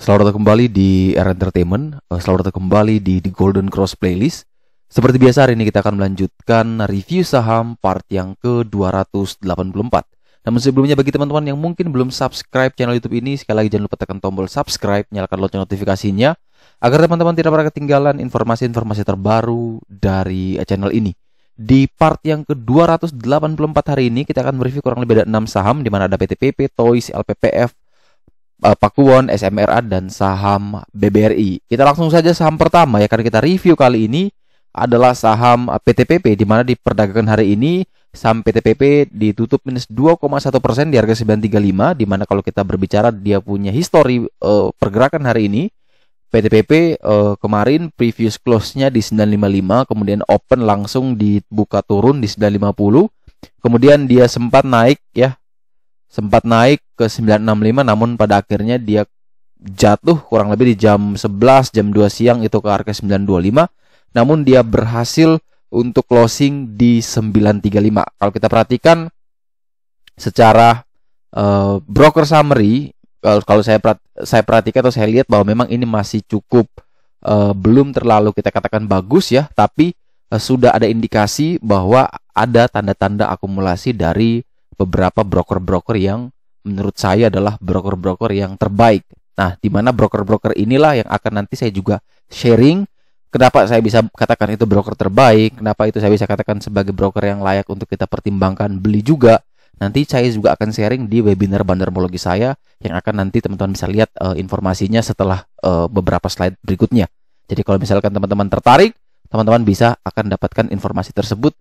Selamat datang kembali di Era Entertainment. Selamat datang kembali di The Golden Cross Playlist. Seperti biasa, hari ini kita akan melanjutkan review saham part yang ke-284. Namun sebelumnya, bagi teman-teman yang mungkin belum subscribe channel YouTube ini, sekali lagi jangan lupa tekan tombol subscribe, nyalakan lonceng notifikasinya, agar teman-teman tidak pernah ketinggalan informasi-informasi terbaru dari channel ini. Di part yang ke-284 hari ini, kita akan mereview kurang lebih ada 6 saham, di mana ada PTPP, Toys, LPPF, Pakuwon, SMRA, dan saham BBRI. Kita langsung saja saham pertama ya, karena kita review kali ini adalah saham PTPP, di mana diperdagangkan hari ini saham PTPP ditutup minus 2,1% di harga 935, di mana kalau kita berbicara dia punya histori pergerakan hari ini, PTPP kemarin previous close-nya di 955, kemudian open langsung dibuka turun di 950, kemudian dia sempat naik ke 965, namun pada akhirnya dia jatuh kurang lebih di jam 11, jam 2 siang itu ke harga 925, namun dia berhasil untuk closing di 935. Kalau kita perhatikan secara broker summary, kalau saya perhatikan atau saya lihat bahwa memang ini masih cukup belum terlalu kita katakan bagus ya, tapi sudah ada indikasi bahwa ada tanda-tanda akumulasi dari beberapa broker-broker yang menurut saya adalah broker-broker yang terbaik. Nah, di mana broker-broker inilah yang akan nanti saya juga sharing kenapa saya bisa katakan itu broker terbaik, kenapa itu saya bisa katakan sebagai broker yang layak untuk kita pertimbangkan beli juga. Nanti saya juga akan sharing di webinar bandarmologi saya yang akan nanti teman-teman bisa lihat informasinya setelah beberapa slide berikutnya. Jadi kalau misalkan teman-teman tertarik, teman-teman bisa akan dapatkan informasi tersebut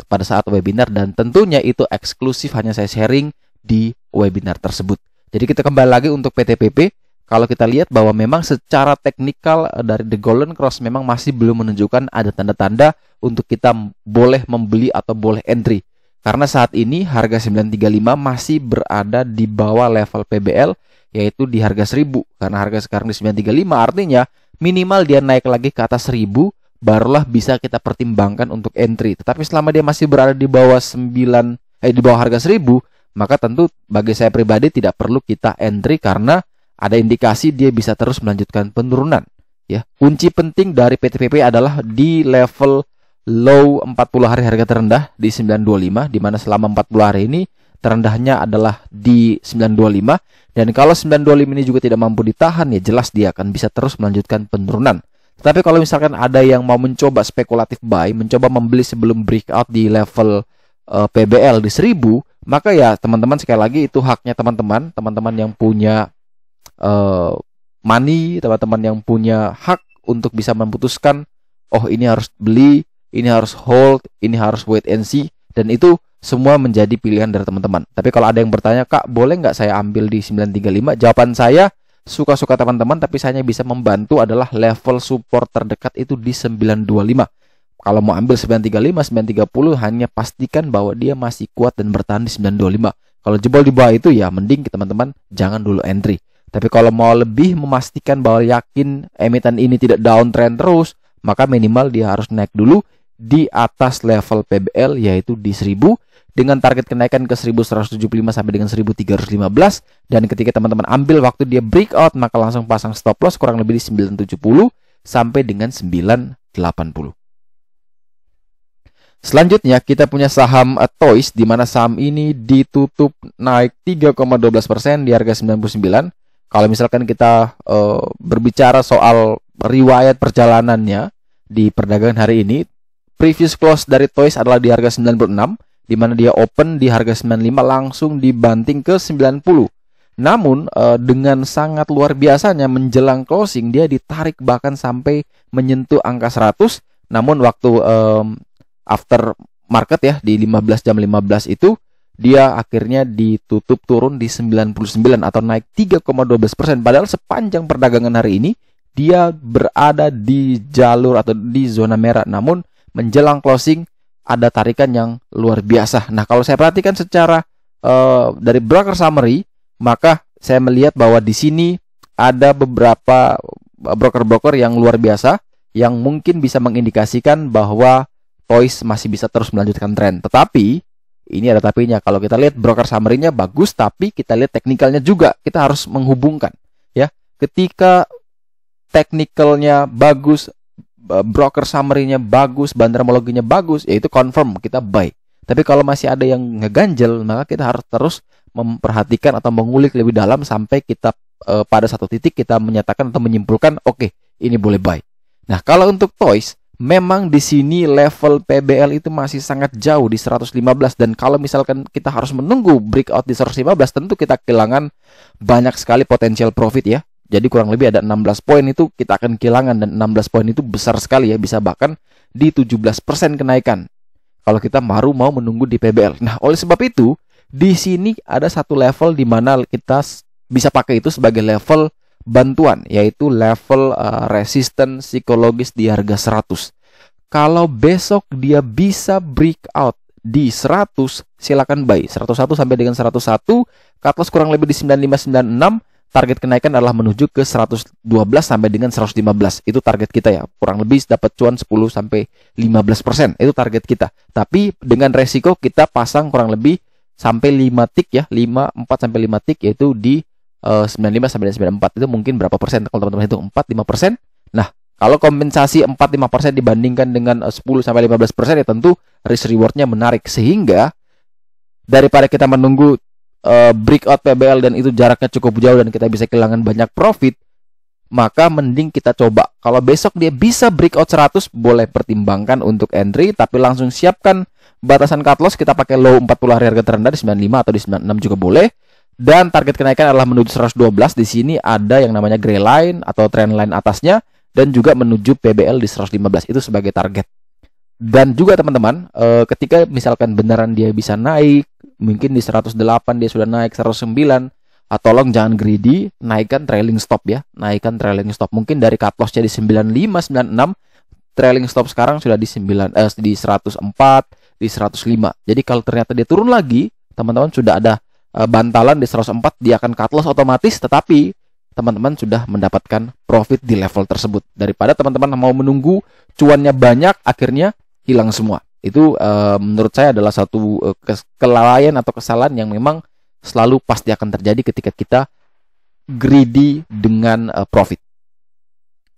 pada saat webinar, dan tentunya itu eksklusif hanya saya sharing di webinar tersebut. Jadi kita kembali lagi untuk PTPP. Kalau kita lihat bahwa memang secara teknikal dari The Golden Cross memang masih belum menunjukkan ada tanda-tanda untuk kita boleh membeli atau boleh entry. Karena saat ini harga 935 masih berada di bawah level PBL, yaitu di harga 1000. Karena harga sekarang di 935, artinya minimal dia naik lagi ke atas 1000 barulah bisa kita pertimbangkan untuk entry. Tetapi selama dia masih berada di bawah di bawah harga 1000, maka tentu bagi saya pribadi tidak perlu kita entry karena ada indikasi dia bisa terus melanjutkan penurunan. Ya, kunci penting dari PTPP adalah di level low 40 hari harga terendah di 925, di mana selama 40 hari ini terendahnya adalah di 925, dan kalau 925 ini juga tidak mampu ditahan, ya jelas dia akan bisa terus melanjutkan penurunan. Tapi kalau misalkan ada yang mau mencoba spekulatif buy, mencoba membeli sebelum breakout di level PBL di 1000, maka ya teman-teman sekali lagi itu haknya teman-teman yang punya money, teman-teman yang punya hak untuk bisa memutuskan, oh ini harus beli, ini harus hold, ini harus wait and see, dan itu semua menjadi pilihan dari teman-teman. Tapi kalau ada yang bertanya, Kak, boleh nggak saya ambil di 935? Jawaban saya, suka-suka teman-teman, tapi saya hanya bisa membantu adalah level support terdekat itu di 925. Kalau mau ambil 935, 930, hanya pastikan bahwa dia masih kuat dan bertahan di 925. Kalau jebol di bawah itu ya mending teman-teman jangan dulu entry. Tapi kalau mau lebih memastikan bahwa yakin emiten ini tidak downtrend terus, maka minimal dia harus naik dulu di atas level PBL, yaitu di 1000, dengan target kenaikan ke 1175 sampai dengan 1315, dan ketika teman-teman ambil waktu dia breakout, maka langsung pasang stop loss kurang lebih di 970 sampai dengan 980. Selanjutnya kita punya saham Toys, di mana saham ini ditutup naik 3,12% di harga 99. Kalau misalkan kita berbicara soal riwayat perjalanannya di perdagangan hari ini, previous close dari Toys adalah di harga 96, di mana dia open di harga 95 langsung dibanting ke 90. Namun dengan sangat luar biasanya menjelang closing dia ditarik bahkan sampai menyentuh angka 100. Namun waktu after market ya di 15 jam 15 itu dia akhirnya ditutup turun di 99 atau naik 3,12%. Padahal sepanjang perdagangan hari ini dia berada di jalur atau di zona merah. Namun menjelang closing ada tarikan yang luar biasa. Nah, kalau saya perhatikan secara dari broker summary, maka saya melihat bahwa di sini ada beberapa broker-broker yang luar biasa yang mungkin bisa mengindikasikan bahwa Toys masih bisa terus melanjutkan tren. Tetapi ini ada tapinya. Kalau kita lihat broker summary-nya bagus, tapi kita lihat teknikalnya juga. Kita harus menghubungkan, ya. ketika technicalnya bagus, broker summary-nya bagus, bandarmologinya bagus, yaitu confirm kita buy. Tapi kalau masih ada yang ngeganjel, maka kita harus terus memperhatikan atau mengulik lebih dalam sampai kita pada satu titik kita menyatakan atau menyimpulkan oke, ini boleh buy. Nah, kalau untuk toys, memang di sini level PBL itu masih sangat jauh di 115, dan kalau misalkan kita harus menunggu breakout di 115, tentu kita kehilangan banyak sekali potensial profit ya. Jadi kurang lebih ada 16 poin itu kita akan kehilangan, dan 16 poin itu besar sekali ya, bisa bahkan di 17% kenaikan kalau kita baru mau menunggu di PBL. Nah, oleh sebab itu di sini ada satu level di mana kita bisa pakai itu sebagai level bantuan, yaitu level resistance psikologis di harga 100. Kalau besok dia bisa breakout di 100, silakan buy. 101 sampai dengan 101, cut loss kurang lebih di 9596. Target kenaikan adalah menuju ke 112 sampai dengan 115. Itu target kita ya. Kurang lebih dapat cuan 10 sampai 15%. Itu target kita. Tapi dengan resiko kita pasang kurang lebih sampai 5 tick ya. 4 sampai 5 tick, yaitu di 95 sampai 94. Itu mungkin berapa persen? Kalau teman-teman hitung 4-5%. Nah, kalau kompensasi 4-5% dibandingkan dengan 10 sampai 15%, ya tentu risk rewardnya menarik. Sehingga daripada kita menunggu breakout PBL dan itu jaraknya cukup jauh dan kita bisa kehilangan banyak profit, maka mending kita coba. Kalau besok dia bisa breakout 100, boleh pertimbangkan untuk entry, tapi langsung siapkan batasan cut loss. Kita pakai low 40 hari harga terendah di 95 atau di 96 juga boleh. Dan target kenaikan adalah menuju 112. Di sini ada yang namanya gray line atau trend line atasnya, dan juga menuju PBL di 115. Itu sebagai target. Dan juga teman-teman, ketika misalkan beneran dia bisa naik, mungkin di 108 dia sudah naik 109, tolong jangan greedy, naikkan trailing stop ya. Naikkan trailing stop. Mungkin dari cut loss-nya di 95, 96, trailing stop sekarang sudah di 104, di 105. Jadi kalau ternyata dia turun lagi, teman-teman sudah ada bantalan di 104, dia akan cut loss otomatis, tetapi teman-teman sudah mendapatkan profit di level tersebut. Daripada teman-teman mau menunggu cuannya banyak, akhirnya hilang semua. Itu menurut saya adalah satu kelalaian atau kesalahan yang memang selalu pasti akan terjadi ketika kita greedy dengan profit.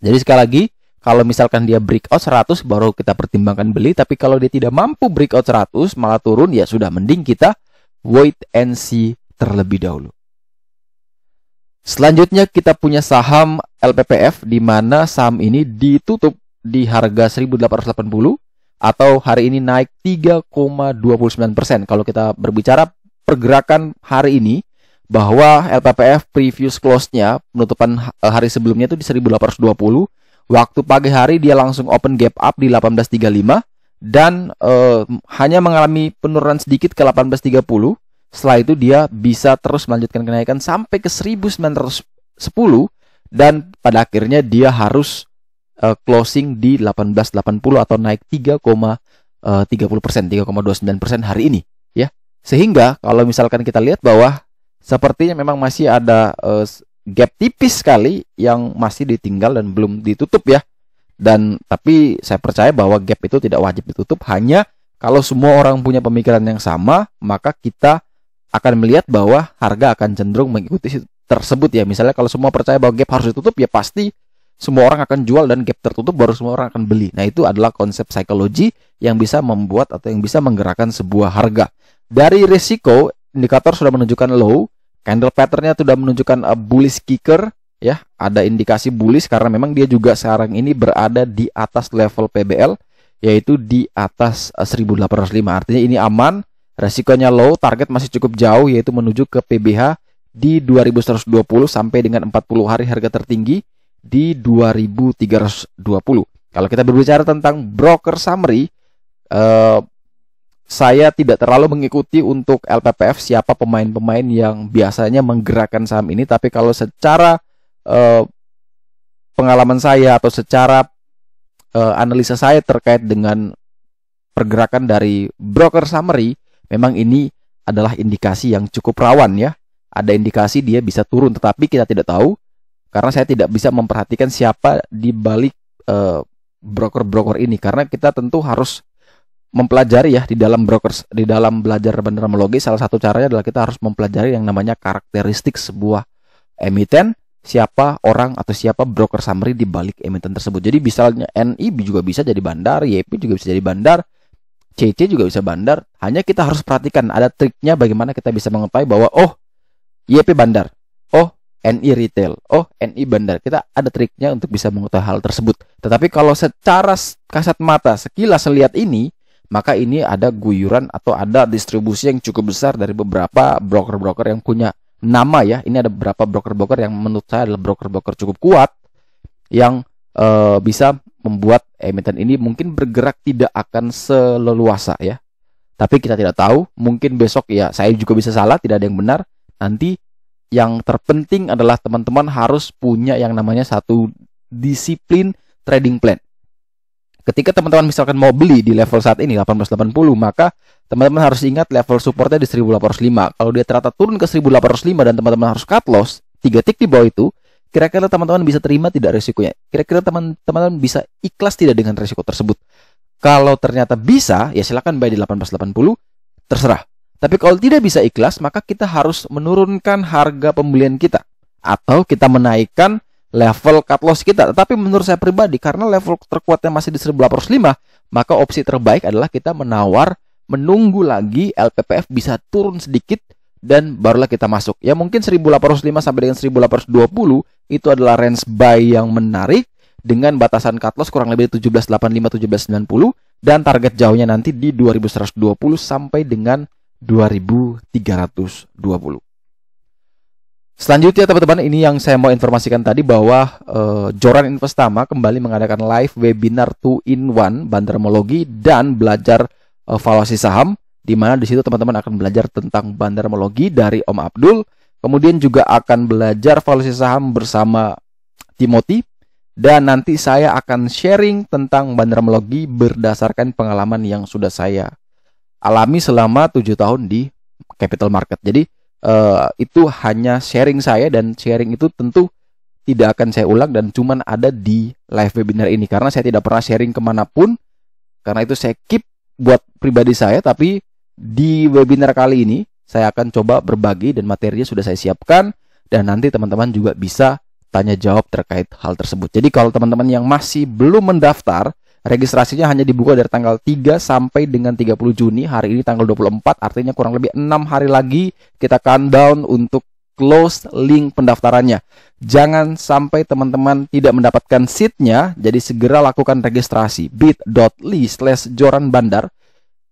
Jadi sekali lagi, kalau misalkan dia breakout 100 baru kita pertimbangkan beli, tapi kalau dia tidak mampu breakout 100 malah turun, ya sudah mending kita wait and see terlebih dahulu. Selanjutnya kita punya saham LPPF, di mana saham ini ditutup di harga 1.880 atau hari ini naik 3,29%. Kalau kita berbicara pergerakan hari ini, bahwa LPPF previous close-nya, penutupan hari sebelumnya itu di 1.820. Waktu pagi hari dia langsung open gap up di 1835 dan hanya mengalami penurunan sedikit ke 1830. Setelah itu dia bisa terus melanjutkan kenaikan sampai ke 1910 dan pada akhirnya dia harus closing di 1880 atau naik 3,30%, 3,29% hari ini ya. Sehingga kalau misalkan kita lihat bahwa sepertinya memang masih ada gap tipis sekali yang masih ditinggal dan belum ditutup ya. Dan tapi saya percaya bahwa gap itu tidak wajib ditutup, hanya kalau semua orang punya pemikiran yang sama, maka kita akan melihat bahwa harga akan cenderung mengikuti tersebut ya. Misalnya kalau semua percaya bahwa gap harus ditutup, ya pasti semua orang akan jual dan gap tertutup baru semua orang akan beli. Nah, itu adalah konsep psikologi yang bisa membuat atau yang bisa menggerakkan sebuah harga. Dari risiko, indikator sudah menunjukkan low, candle pattern-nya sudah menunjukkan bullish kicker ya, ada indikasi bullish karena memang dia juga sekarang ini berada di atas level PBL, yaitu di atas 1805. Artinya ini aman, resikonya low, target masih cukup jauh, yaitu menuju ke PBH di 2120 sampai dengan 40 hari harga tertinggi di 2320. Kalau kita berbicara tentang broker summary, saya tidak terlalu mengikuti untuk LPPF siapa pemain-pemain yang biasanya menggerakkan saham ini, tapi kalau secara pengalaman saya atau secara analisa saya terkait dengan pergerakan dari broker summary, memang ini adalah indikasi yang cukup rawan ya. Ada indikasi dia bisa turun, tetapi kita tidak tahu karena saya tidak bisa memperhatikan siapa di balik broker-broker ini, karena kita tentu harus mempelajari ya di dalam brokers, di dalam belajar bandarmologi. Salah satu caranya adalah kita harus mempelajari yang namanya karakteristik sebuah emiten, siapa orang atau siapa broker summary di balik emiten tersebut. Jadi misalnya NI juga bisa jadi bandar, YP juga bisa jadi bandar, CC juga bisa bandar. Hanya kita harus perhatikan ada triknya bagaimana kita bisa mengetahui bahwa oh YP bandar, oh NI retail, oh NI bandar. Kita ada triknya untuk bisa mengetahui hal tersebut. Tetapi kalau secara kasat mata sekilas lihat ini, maka ini ada guyuran atau ada distribusi yang cukup besar dari beberapa broker-broker yang punya nama ya. Ini ada beberapa broker-broker yang menurut saya adalah broker-broker cukup kuat yang bisa membuat emiten ini mungkin bergerak tidak akan seleluasa ya. Tapi kita tidak tahu, mungkin besok ya saya juga bisa salah, tidak ada yang benar. Nanti yang terpenting adalah teman-teman harus punya yang namanya satu disiplin trading plan. Ketika teman-teman misalkan mau beli di level saat ini 1880, maka teman-teman harus ingat level supportnya di 1805. Kalau dia ternyata turun ke 1805 dan teman-teman harus cut loss 3 tick di bawah itu, kira-kira teman-teman bisa terima tidak risikonya? Kira-kira teman-teman bisa ikhlas tidak dengan risiko tersebut? Kalau ternyata bisa, ya silakan buy di 1880, terserah. Tapi kalau tidak bisa ikhlas, maka kita harus menurunkan harga pembelian kita atau kita menaikkan level cut loss kita. Tetapi menurut saya pribadi, karena level terkuatnya masih di 1805, maka opsi terbaik adalah kita menunggu lagi LPPF bisa turun sedikit dan barulah kita masuk. Ya mungkin 1805 sampai dengan 1820 itu adalah range buy yang menarik dengan batasan cut loss kurang lebih 1785 1790 dan target jauhnya nanti di 2120 sampai dengan 2320. Selanjutnya teman-teman, ini yang saya mau informasikan tadi bahwa Joran Investama kembali mengadakan live webinar 2-in-1 bandarmologi dan belajar valuasi saham, di mana di situ teman-teman akan belajar tentang bandarmologi dari Om Abdul, kemudian juga akan belajar valuasi saham bersama Timothy, dan nanti saya akan sharing tentang bandarmologi berdasarkan pengalaman yang sudah saya alami selama 7 tahun di capital market. Jadi itu hanya sharing saya, dan sharing itu tentu tidak akan saya ulang dan cuman ada di live webinar ini karena saya tidak pernah sharing kemanapun, karena itu saya keep buat pribadi saya. Tapi di webinar kali ini saya akan coba berbagi dan materinya sudah saya siapkan, dan nanti teman-teman juga bisa tanya jawab terkait hal tersebut. Jadi kalau teman-teman yang masih belum mendaftar, registrasinya hanya dibuka dari tanggal 3 sampai dengan 30 Juni. Hari ini tanggal 24, artinya kurang lebih 6 hari lagi kita countdown untuk close link pendaftarannya. Jangan sampai teman-teman tidak mendapatkan seatnya, jadi segera lakukan registrasi. bit.ly/joranbandar,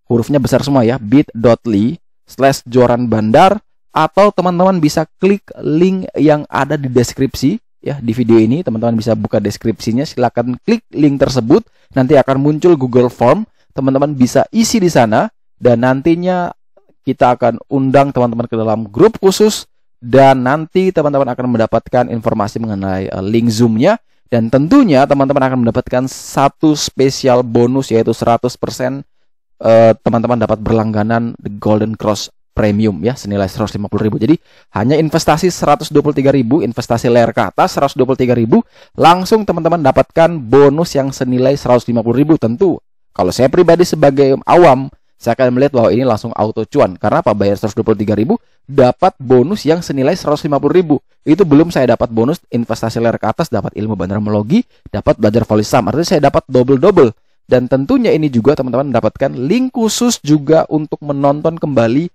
hurufnya besar semua ya, bit.ly/joranbandar, atau teman-teman bisa klik link yang ada di deskripsi. Ya, di video ini teman-teman bisa buka deskripsinya, silakan klik link tersebut, nanti akan muncul Google Form, teman-teman bisa isi di sana, dan nantinya kita akan undang teman-teman ke dalam grup khusus, dan nanti teman-teman akan mendapatkan informasi mengenai link Zoom-nya, dan tentunya teman-teman akan mendapatkan satu spesial bonus, yaitu 100% teman-teman dapat berlangganan The Golden Cross Premium ya, senilai 150.000. Jadi hanya investasi 123.000, investasi layar ke atas 123.000, langsung teman-teman dapatkan bonus yang senilai 150.000. Tentu kalau saya pribadi sebagai awam, saya akan melihat bahwa ini langsung auto cuan. Karena apa? Bayar 123.000 dapat bonus yang senilai 150.000. Itu belum saya dapat bonus investasi layar ke atas, dapat ilmu bandarmologi, dapat belajar valuasi saham. Artinya saya dapat double-double. Dan tentunya ini juga teman-teman mendapatkan link khusus juga untuk menonton kembali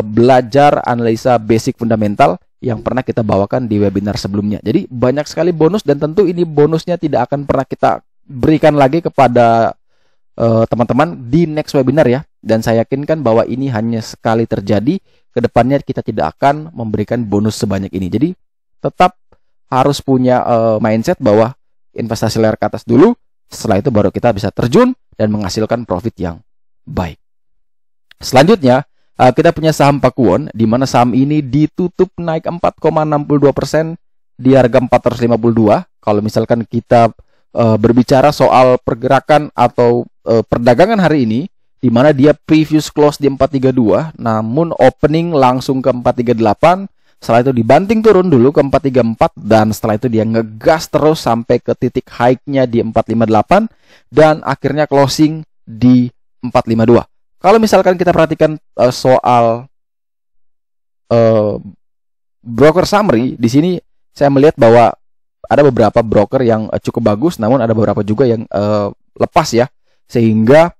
belajar analisa basic fundamental yang pernah kita bawakan di webinar sebelumnya. Jadi banyak sekali bonus, dan tentu ini bonusnya tidak akan pernah kita berikan lagi kepada teman-teman di next webinar ya. Dan saya yakinkan bahwa ini hanya sekali terjadi, kedepannya kita tidak akan memberikan bonus sebanyak ini. Jadi tetap harus punya mindset bahwa investasi layar ke atas dulu, setelah itu baru kita bisa terjun dan menghasilkan profit yang baik. Selanjutnya kita punya saham Pakuwon, di mana saham ini ditutup naik 4,62% di harga 452. Kalau misalkan kita berbicara soal pergerakan atau perdagangan hari ini, di mana dia previous close di 432, namun opening langsung ke 438. Setelah itu dibanting turun dulu ke 434, dan setelah itu dia ngegas terus sampai ke titik high-nya di 458, dan akhirnya closing di 452. Kalau misalkan kita perhatikan soal broker summary, di sini saya melihat bahwa ada beberapa broker yang cukup bagus, namun ada beberapa juga yang lepas ya, sehingga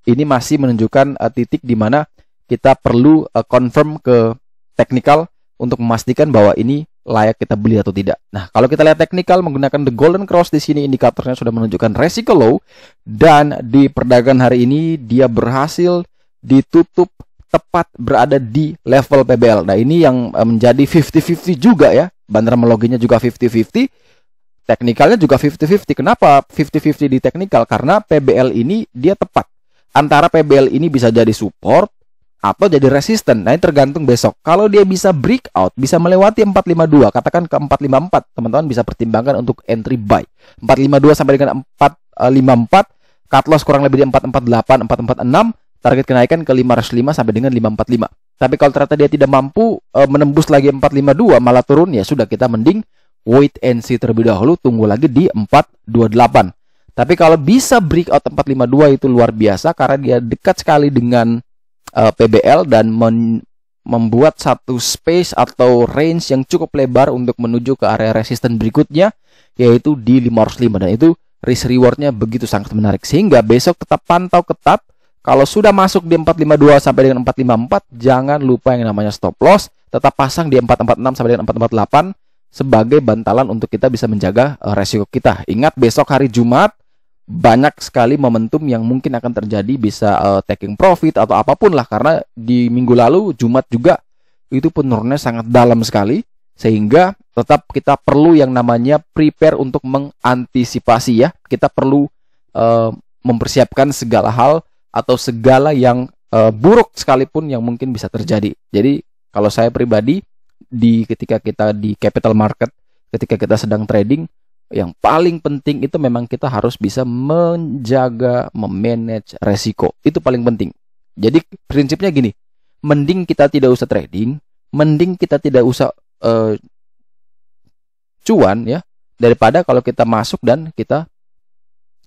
ini masih menunjukkan titik di mana kita perlu confirm ke teknikal untuk memastikan bahwa ini layak kita beli atau tidak. Nah, kalau kita lihat teknikal menggunakan the golden cross di sini, indikatornya sudah menunjukkan resiko low, dan di perdagangan hari ini dia berhasil ditutup tepat berada di level PBL. Nah, ini yang menjadi 50-50 juga ya. Bandarmologinya juga 50-50, teknikalnya juga 50-50. Kenapa 50-50 di teknikal? Karena PBL ini dia tepat. Antara PBL ini bisa jadi support atau jadi resisten. Nah, ini tergantung besok. Kalau dia bisa breakout, bisa melewati 452, katakan ke 454, teman-teman bisa pertimbangkan untuk entry buy. 452 sampai dengan 454, cut loss kurang lebih di 448, 446, target kenaikan ke 505 sampai dengan 545. Tapi kalau ternyata dia tidak mampu menembus lagi 452, malah turun, ya sudah, kita mending wait and see terlebih dahulu, tunggu lagi di 428. Tapi kalau bisa breakout 452 itu luar biasa, karena dia dekat sekali dengan PBL dan membuat satu space atau range yang cukup lebar untuk menuju ke area resisten berikutnya, yaitu di 505. Dan itu risk rewardnya begitu sangat menarik, sehingga besok tetap pantau ketat. Kalau sudah masuk di 452 sampai dengan 454, jangan lupa yang namanya stop loss, tetap pasang di 446 sampai dengan 448 sebagai bantalan untuk kita bisa menjaga resiko kita. Ingat, besok hari Jumat banyak sekali momentum yang mungkin akan terjadi, bisa taking profit atau apapun lah, karena di minggu lalu Jumat juga itu penurunannya sangat dalam sekali, sehingga tetap kita perlu yang namanya prepare untuk mengantisipasi ya. Kita perlu mempersiapkan segala hal atau segala yang buruk sekalipun yang mungkin bisa terjadi. Jadi kalau saya pribadi, ketika kita di capital market, ketika kita sedang trading, yang paling penting itu memang kita harus bisa menjaga, memanage resiko. Itu paling penting. Jadi prinsipnya gini, mending kita tidak usah trading, mending kita tidak usah cuan ya, daripada kalau kita masuk dan kita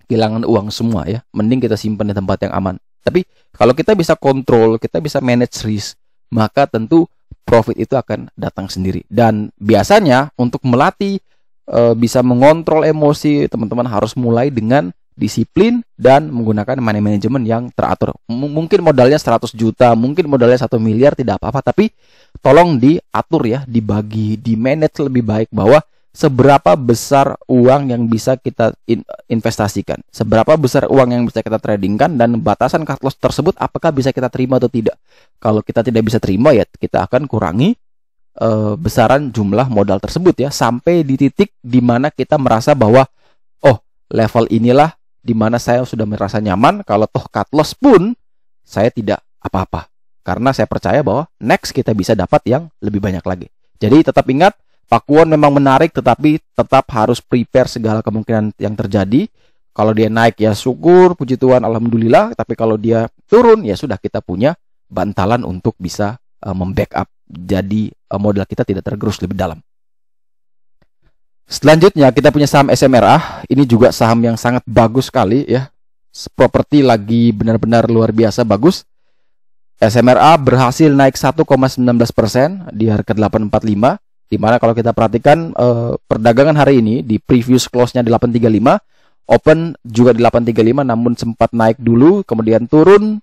kehilangan uang semua ya. Mending kita simpan di tempat yang aman. Tapi kalau kita bisa kontrol, kita bisa manage risk, maka tentu profit itu akan datang sendiri. Dan biasanya untuk melatih bisa mengontrol emosi, teman-teman harus mulai dengan disiplin dan menggunakan money management yang teratur. Mungkin modalnya 100 juta, mungkin modalnya 1 miliar, tidak apa-apa, tapi tolong diatur ya, dibagi, di manage lebih baik, bahwa seberapa besar uang yang bisa kita investasikan, seberapa besar uang yang bisa kita tradingkan, dan batasan cut loss tersebut apakah bisa kita terima atau tidak. Kalau kita tidak bisa terima, ya kita akan kurangi besaran jumlah modal tersebut ya, sampai di titik di mana kita merasa bahwa oh, level inilah di mana saya sudah merasa nyaman. Kalau toh cut loss pun saya tidak apa-apa, karena saya percaya bahwa next kita bisa dapat yang lebih banyak lagi. Jadi tetap ingat, Pakuwon memang menarik, tetapi tetap harus prepare segala kemungkinan yang terjadi. Kalau dia naik ya syukur, puji Tuhan, alhamdulillah. Tapi kalau dia turun, ya sudah, kita punya bantalan untuk bisa membackup, jadi modal kita tidak tergerus lebih dalam. Selanjutnya kita punya saham SMRA. Ini juga saham yang sangat bagus sekali ya. Properti lagi benar-benar luar biasa bagus. SMRA berhasil naik 1,19% di harga 845. Dimana kalau kita perhatikan perdagangan hari ini di previous close-nya di 835, open juga di 835, namun sempat naik dulu, kemudian turun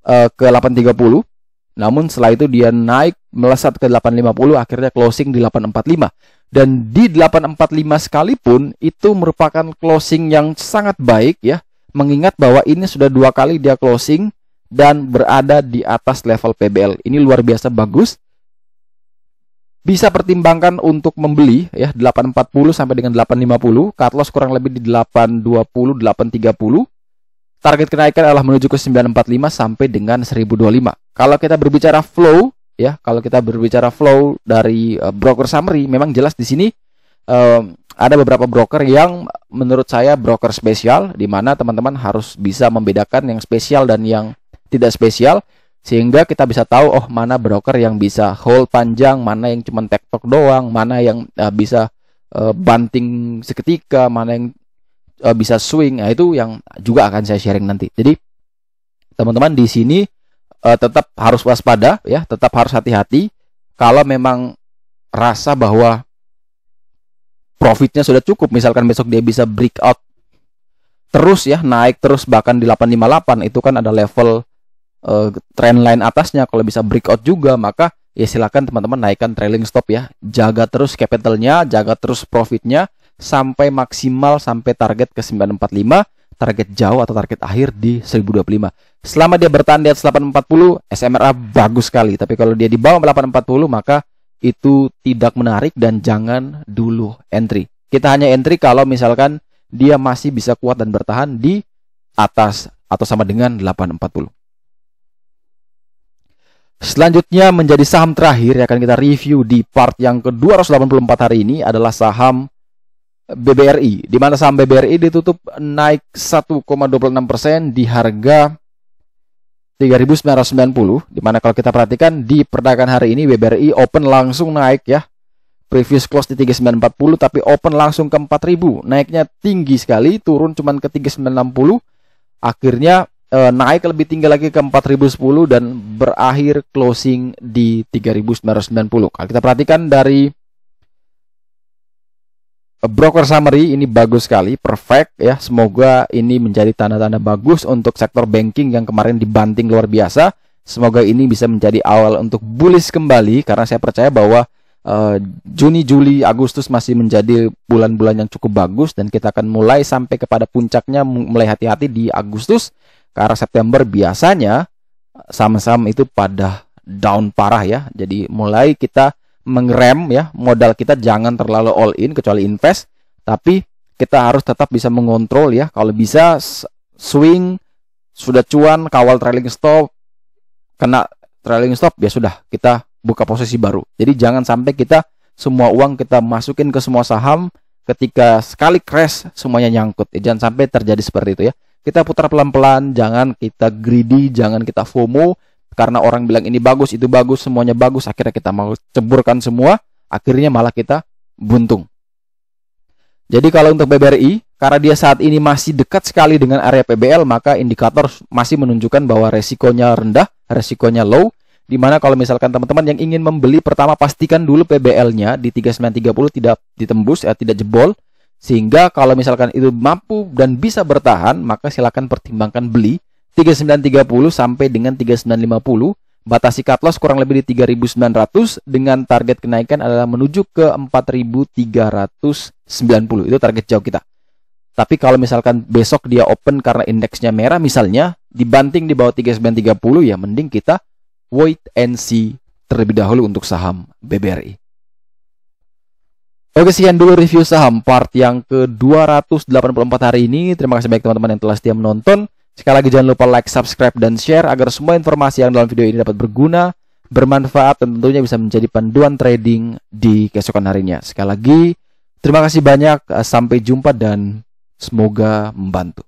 ke 830. Namun setelah itu dia naik melesat ke 850, akhirnya closing di 845. Dan di 845 sekalipun itu merupakan closing yang sangat baik ya, mengingat bahwa ini sudah 2 kali dia closing dan berada di atas level PBL. Ini luar biasa bagus. Bisa pertimbangkan untuk membeli ya, 840 sampai dengan 850, cut loss kurang lebih di 820, 830. Target kenaikan adalah menuju ke 945 sampai dengan 1025. Kalau kita berbicara flow ya, kalau kita berbicara flow dari broker summary, memang jelas di sini ada beberapa broker yang menurut saya broker spesial, di mana teman-teman harus bisa membedakan yang spesial dan yang tidak spesial, sehingga kita bisa tahu oh, mana broker yang bisa hold panjang, mana yang cuma tektok doang, mana yang bisa banting seketika, mana yang bisa swing. Nah, itu yang juga akan saya sharing nanti. Jadi teman-teman di sini tetap harus waspada ya, tetap harus hati-hati. Kalau memang rasa bahwa profitnya sudah cukup, misalkan besok dia bisa breakout terus ya, naik terus bahkan di 858, itu kan ada level trendline atasnya. Kalau bisa breakout juga, maka ya silakan teman-teman naikkan trailing stop ya. Jaga terus capitalnya, jaga terus profitnya sampai maksimal, sampai target ke 945, target jauh atau target akhir di 1025. Selama dia bertahan di atas 840, SMRA bagus sekali. Tapi kalau dia di bawah 840, maka itu tidak menarik dan jangan dulu entry. Kita hanya entry kalau misalkan dia masih bisa kuat dan bertahan di atas atau sama dengan 840. Selanjutnya menjadi saham terakhir yang akan kita review di part yang ke-284 hari ini adalah saham BBRI, di mana saham BBRI ditutup naik 1,26% di harga 3.990, di mana kalau kita perhatikan di perdagangan hari ini BBRI open langsung naik ya. Previous close di 3.940 tapi open langsung ke 4.000. Naiknya tinggi sekali, turun cuman ke 3.960. Akhirnya naik lebih tinggi lagi ke 4.010 dan berakhir closing di 3.990. Kalau kita perhatikan dari broker summary ini bagus sekali, perfect ya. Semoga ini menjadi tanda-tanda bagus untuk sektor banking yang kemarin dibanting luar biasa. Semoga ini bisa menjadi awal untuk bullish kembali, karena saya percaya bahwa Juni, Juli, Agustus masih menjadi bulan-bulan yang cukup bagus, dan kita akan mulai sampai kepada puncaknya mulai hati-hati di Agustus, karena September biasanya saham-saham itu pada down parah ya. Jadi mulai kita mengerem ya, modal kita jangan terlalu all in kecuali invest, tapi kita harus tetap bisa mengontrol ya. Kalau bisa swing, sudah cuan, kawal trailing stop, kena trailing stop ya sudah, kita buka posisi baru. Jadi jangan sampai kita semua uang kita masukin ke semua saham, ketika sekali crash semuanya nyangkut. Jangan sampai terjadi seperti itu ya. Kita putar pelan-pelan, jangan kita greedy, jangan kita FOMO karena orang bilang ini bagus, itu bagus, semuanya bagus, akhirnya kita mau ceburkan semua, akhirnya malah kita buntung. Jadi kalau untuk BBRI, karena dia saat ini masih dekat sekali dengan area PBL, maka indikator masih menunjukkan bahwa resikonya rendah, resikonya low. Dimana kalau misalkan teman-teman yang ingin membeli, pertama pastikan dulu PBL-nya di 3930 tidak ditembus, tidak jebol. Sehingga kalau misalkan itu mampu dan bisa bertahan, maka silakan pertimbangkan beli 3930 sampai dengan 3950. Batasi cut loss kurang lebih di 3.900 dengan target kenaikan adalah menuju ke 4.390. Itu target jauh kita. Tapi kalau misalkan besok dia open karena indeksnya merah misalnya, dibanting di bawah 3930, ya mending kita wait and see terlebih dahulu untuk saham BBRI. Oke, sekian dulu review saham part yang ke-284 hari ini. Terima kasih banyak teman-teman yang telah setia menonton. Sekali lagi jangan lupa like, subscribe, dan share agar semua informasi yang dalam video ini dapat berguna, bermanfaat, dan tentunya bisa menjadi panduan trading di keesokan harinya. Sekali lagi, terima kasih banyak. Sampai jumpa dan semoga membantu.